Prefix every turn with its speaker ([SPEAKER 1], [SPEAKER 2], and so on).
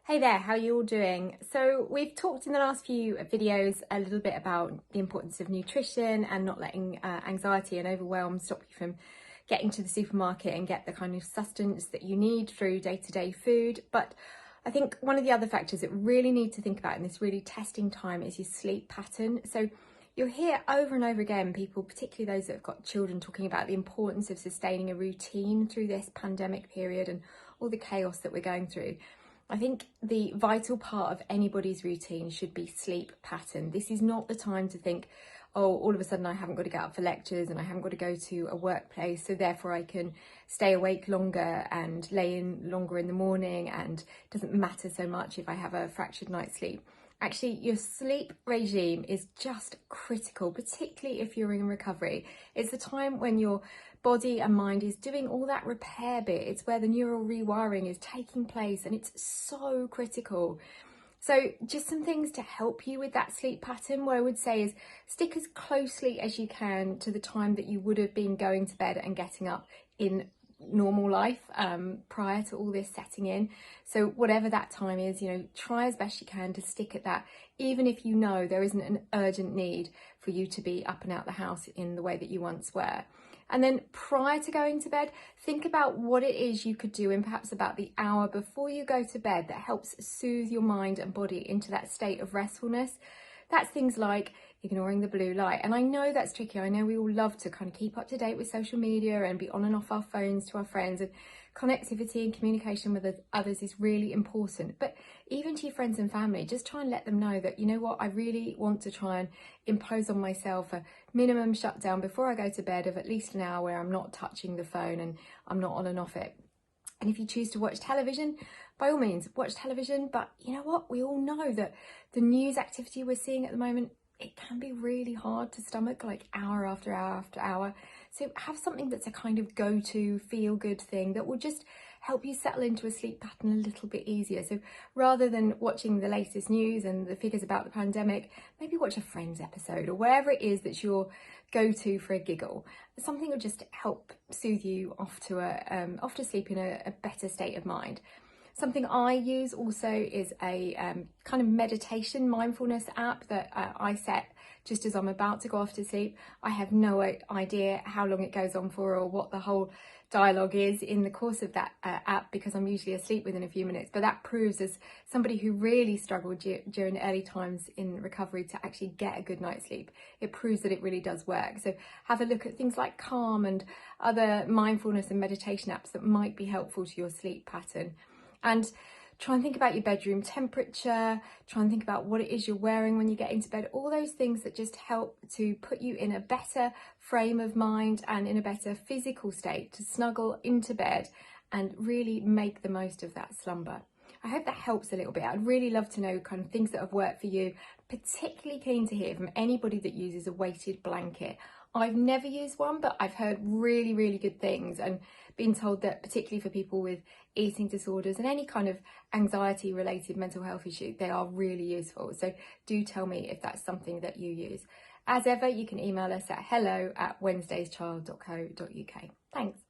[SPEAKER 1] Hey there, how are you all doing? So we've talked in the last few videos a little bit about the importance of nutrition and not letting anxiety and overwhelm stop you from getting to the supermarket and get the kind of sustenance that you need through day-to-day food. But I think one of the other factors that we really need to think about in this really testing time is your sleep pattern. So you'll hear over and over again people, particularly those that have got children, talking about the importance of sustaining a routine through this pandemic period and all the chaos that we're going through. I think the vital part of anybody's routine should be sleep pattern. This is not the time to think, oh, all of a sudden I haven't got to get up for lectures and I haven't got to go to a workplace, so therefore I can stay awake longer and lay in longer in the morning, and it doesn't matter so much if I have a fractured night's sleep. Actually, your sleep regime is just critical, particularly if you're in recovery. It's the time when your body and mind is doing all that repair bit. It's where the neural rewiring is taking place, and it's so critical. So just some things to help you with that sleep pattern, what I would say is stick as closely as you can to the time that you would have been going to bed and getting up in normal life prior to all this setting in. So whatever that time is, try as best you can to stick at that, even if you know there isn't an urgent need for you to be up and out the house in the way that you once were. And then prior to going to bed, think about what it is you could do in perhaps about the hour before you go to bed that helps soothe your mind and body into that state of restfulness. That's things like ignoring the blue light. And I know that's tricky. I know we all love to kind of keep up to date with social media and be on and off our phones to our friends, and connectivity and communication with others is really important. But even to your friends and family, just try and let them know that, you know what, I really want to try and impose on myself a minimum shutdown before I go to bed of at least an hour where I'm not touching the phone and I'm not on and off it. And if you choose to watch television, by all means, watch television. But you know what? We all know that the news activity we're seeing at the moment, it can be really hard to stomach, like hour after hour after hour. So have something that's a kind of go-to feel-good thing that will just help you settle into a sleep pattern a little bit easier. So rather than watching the latest news and the figures about the pandemic, maybe watch a Friends episode or wherever it is that's your go-to for a giggle. Something will just help soothe you off to sleep in a better state of mind. Something I use also is a kind of meditation mindfulness app that I set just as I'm about to go off to sleep. I have no idea how long it goes on for or what the whole dialogue is in the course of that app, because I'm usually asleep within a few minutes. But that proves, as somebody who really struggled during the early times in recovery to actually get a good night's sleep, it proves that it really does work. So have a look at things like Calm and other mindfulness and meditation apps that might be helpful to your sleep pattern. And try and think about your bedroom temperature, try and think about what it is you're wearing when you get into bed, all those things that just help to put you in a better frame of mind and in a better physical state to snuggle into bed and really make the most of that slumber. I hope that helps a little bit. I'd really love to know kind of things that have worked for you. Particularly keen to hear from anybody that uses a weighted blanket. I've never used one, but I've heard really, really good things and been told that particularly for people with eating disorders and any kind of anxiety related mental health issue, they are really useful. So do tell me if that's something that you use. As ever, you can email us at hello@wednesdayschild.co.uk. Thanks.